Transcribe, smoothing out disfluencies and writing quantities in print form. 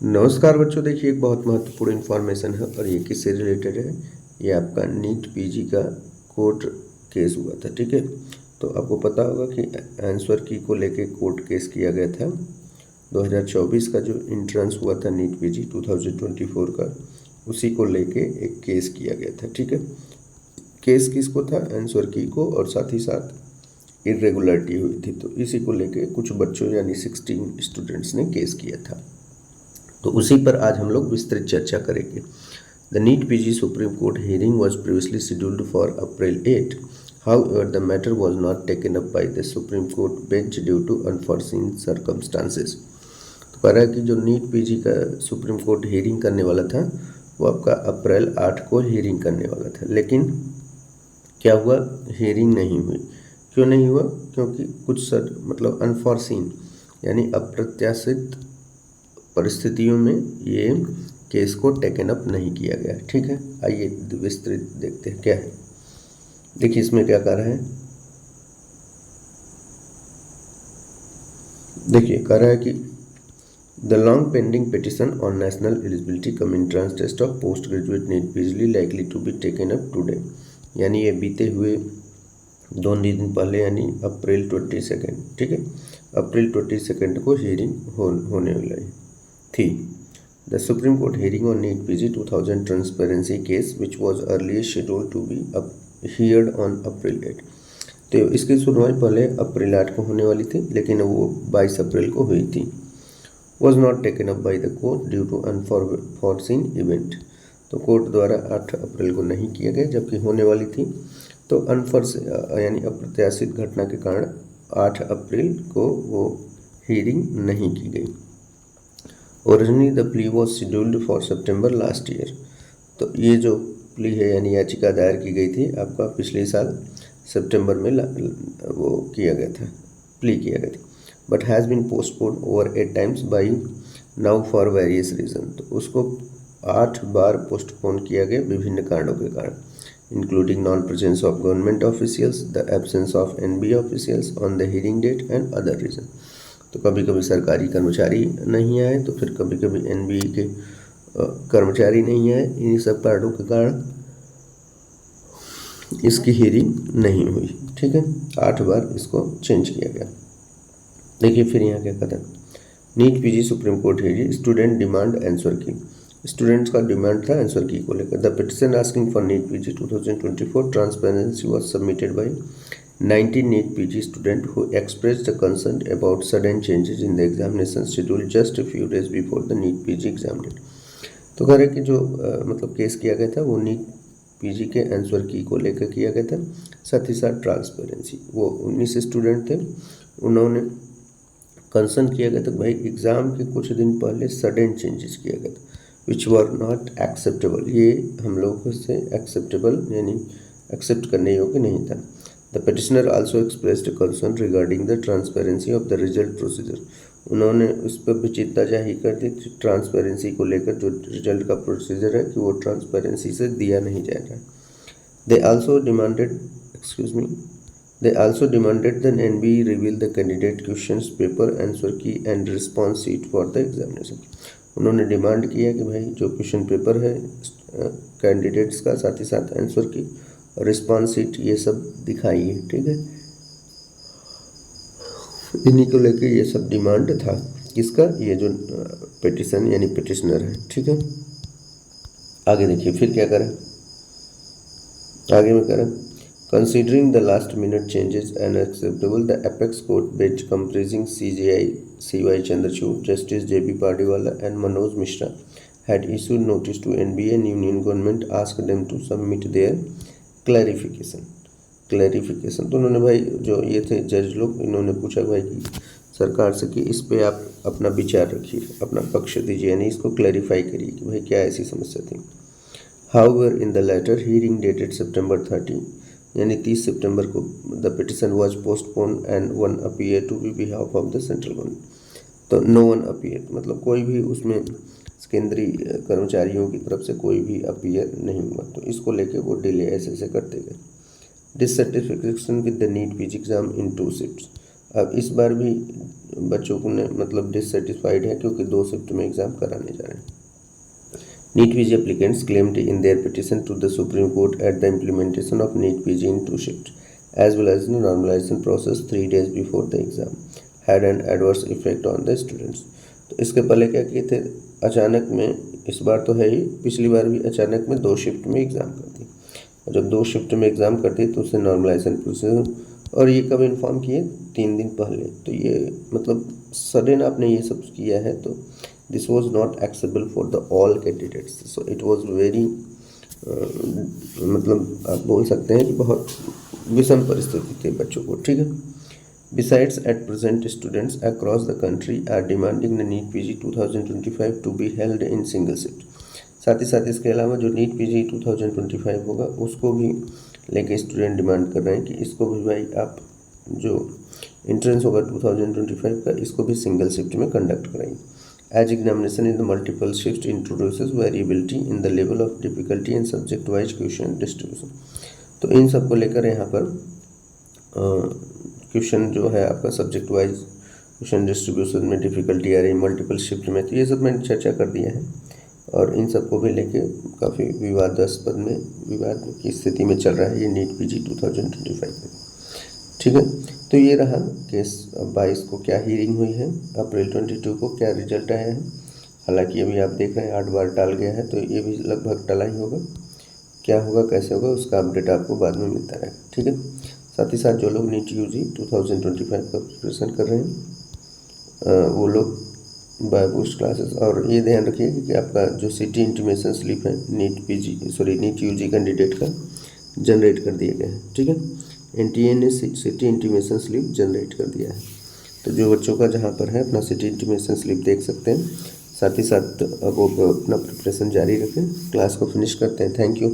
नमस्कार बच्चों, देखिए एक बहुत महत्वपूर्ण इन्फॉर्मेशन है और ये किससे रिलेटेड है। ये आपका नीट पीजी का कोर्ट केस हुआ था। ठीक है, तो आपको पता होगा कि आंसर की को लेके कोर्ट केस किया गया था। 2024 का जो इंट्रेंस हुआ था नीट पीजी 2024 का, उसी को लेके एक केस किया गया था। ठीक है, केस किसको था? आंसर की को, और साथ ही साथ इरेगुलरिटी हुई थी, तो इसी को लेके कुछ बच्चों यानी 16 स्टूडेंट्स ने केस किया था। तो उसी पर आज हम लोग विस्तृत चर्चा करेंगे। The NEET PG Supreme Court hearing was previously scheduled for April 8. However, the matter was not taken up by the Supreme Court bench due to unforeseen circumstances. तो कह रहा है कि जो नीट पीजी का सुप्रीम कोर्ट हियरिंग करने वाला था वो आपका अप्रैल 8 को हियरिंग करने वाला था, लेकिन क्या हुआ, हियरिंग नहीं हुई। क्यों नहीं हुआ? क्योंकि कुछ अनफॉर्सीन यानी अप्रत्याशित परिस्थितियों में ये केस को टेकन अप नहीं किया गया। ठीक है, आइए विस्तृत देखते हैं क्या है। देखिए इसमें क्या कह रहा है। देखिए कह रहा है कि the long pending petition on national eligibility cum entrance test of post graduate NEET PG likely to be taken up today, यानी ये बीते हुए 2 दिन पहले यानी अप्रैल 22। ठीक है, अप्रैल 22 को हियरिंग होने वाली थी। The Supreme Court hearing on NEET PG 2000 transparency case which was earlier scheduled to be heard on April 8. तो इसकी सुनवाई पहले अप्रैल 8 को होने वाली थी, लेकिन वो 22 अप्रैल को हुई थी। Was not taken up by the court due to unforeseen event. तो कोर्ट द्वारा 8 अप्रैल को नहीं किया गया, जबकि होने वाली थी। तो यानी अप्रत्याशित घटना के कारण 8 अप्रैल को वो हियरिंग नहीं की गई। Originally the plea was scheduled for September last year. तो ये जो प्ली है यानी याचिका दायर की गई थी आपका पिछले साल सितंबर में वो किया गया था, प्ली किया गया था, but has been postpone over 8 times by now for various reason. तो उसको 8 बार पोस्टपोन किया गया विभिन्न कारणों के कारण, including non presence of government officials, the absence of NBA officials on the hearing date and other reason. तो कभी कभी सरकारी कर्मचारी नहीं आए, तो फिर कभी कभी एनबीए के कर्मचारी नहीं आए। इन्हीं सब कारणों के कारण इसकी हियरिंग नहीं हुई। ठीक है, 8 बार इसको चेंज किया गया। देखिए फिर यहाँ क्या कहता है। NEET PG Supreme Court hearing student demand answer key. Students का डिमांड था आंसर की को लेकर। The petition asking for NEET PG 2024 transparency was submitted by 19 NEET PG students who expressed a concern about sudden changes in the examination schedule just a few days before the NEET PG exam date. तो कह रहे कि जो case किया गया था वो NEET PG के आंसर की को लेकर किया गया था, साथ ही साथ ट्रांसपेरेंसी। वो 19 स्टूडेंट थे, उन्होंने कंसर्न किया गया था भाई एग्ज़ाम के कुछ दिन पहले सडन चेंजेस किया गया था, विच वर नॉट एक्सेप्टेबल। ये हम लोगों से एक्सेप्टेबल यानी एक्सेप्ट करने योग्य नहीं था। The petitioner also expressed concern regarding the transparency of the result procedure. उन्होंने उस पर भी चिंता जाहिर कर दी ट्रांसपेरेंसी को लेकर, जो रिजल्ट का प्रोसीजर है कि वो ट्रांसपेरेंसी से दिया नहीं जा रहा है। They also demanded the NBE reveal the candidate questions paper, answer key and response sheet for the examination. उन्होंने डिमांड किया कि भाई जो क्वेश्चन पेपर है कैंडिडेट्स का, साथ ही साथ आंसर की रिस्पॉन्स शीट, ये सब दिखाइए। ठीक है, इन्हीं को लेके ये सब डिमांड था किसका, ये जो पिटिशन यानी पिटिशनर है। ठीक है, आगे देखिए फिर क्या करें। आगे में करें considering the last minute changes unacceptable, the apex court bench comprising CJI CY Chandrachud, justice JB Pardiwala and Manoj Mishra had issued notice to NBA and Union government asked them to submit their clarification. तो उन्होंने भाई जो ये थे जज लोग, इन्होंने पूछा भाई कि सरकार से कि इस पे आप अपना विचार रखिए, अपना पक्ष दीजिए, यानी इसको क्लैरिफाई करिए कि भाई क्या ऐसी समस्या थी। However in the later hearing dated September 30, यानी 30 सितंबर को the petition was postpone and one appear to be behalf of the central government. तो नो वन अपीयर मतलब कोई भी उसमें केंद्रीय कर्मचारियों की तरफ से कोई भी अपीयर नहीं हुआ, तो इसको लेके वो डिले ऐसे करते गए। Dissatisfaction with the NEET PG exam in 2 shifts. अब इस बार भी बच्चों को ने मतलब डिससेटिस्फाइड है क्योंकि 2 शिफ्ट में एग्ज़ाम कराने जा रहे हैं। NEET PG applicants claimed in their petition to the Supreme Court at the implementation of NEET PG in 2 shifts, as well as the normalization process 3 days before the exam, had an adverse effect on the students. तो इसके पहले क्या किए थे, अचानक में, इस बार तो है ही, पिछली बार भी अचानक में 2 शिफ्ट में एग्ज़ाम कर दी, और जब 2 शिफ्ट में एग्ज़ाम करती तो उससे नॉर्मलाइजेशन प्रोसेस, और ये कब इन्फॉर्म किए, 3 दिन पहले। तो ये मतलब सडन आपने ये सब किया है, तो this was not acceptable for the all candidates, so it was very मतलब आप बोल सकते हैं कि बहुत विषम परिस्थिति थी बच्चों को, ठीक है। Besides, at present students across the country are demanding the NEET PG 2025 to be held in single shift। साथ ही साथ इसके अलावा जो NEET PG 2025 होगा उसको भी लेके स्टूडेंट डिमांड कर रहे हैं कि इसको भी भाई आप जो एंट्रेंस होगा 2025 का, इसको भी सिंगल शिफ्ट में कंडक्ट कराइए। As examination in the multiple shifts introduces variability in the level of difficulty and subject-wise question distribution। तो इन सब को लेकर यहाँ पर क्वेश्चन जो है आपका सब्जेक्ट वाइज क्वेश्चन डिस्ट्रीब्यूशन में डिफ़िकल्टी आ रही है मल्टीपल शिफ्ट में, तो ये सब मैंने चर्चा कर दिया है, और इन सब को भी लेके काफ़ी विवादास्पद में, विवाद की स्थिति में चल रहा है ये NEET PG 2025 में, ठीक है। तो ये रहा केस। 22 को क्या हीयरिंग हुई है, अप्रैल 22 को क्या रिजल्ट आया है। हालांकि अभी आप देख रहे हैं 8 बार टाल गया है, तो ये भी लगभग टला ही होगा। क्या होगा, कैसे होगा, उसका अपडेट आपको बाद में मिलता रहेगा, ठीक है। साथ ही साथ जो लोग NEET UG 2025 का प्रिपरेशन कर रहे हैं वो लोग बाय पोस्ट क्लासेस, और ये ध्यान रखिए कि आपका जो सिटी इंटीमेशन स्लिप है NEET UG कैंडिडेट का जनरेट कर दिए गए हैं, ठीक है। NTA ने सिटी इंटीमेशन स्लिप जनरेट कर दिया है, तो जो बच्चों का जहाँ पर है अपना सिटी इंटीमेशन स्लिप देख सकते हैं। साथ ही साथ अब वो अपना प्रिपरेशन जारी रखें। क्लास को फिनिश करते हैं। Thank you.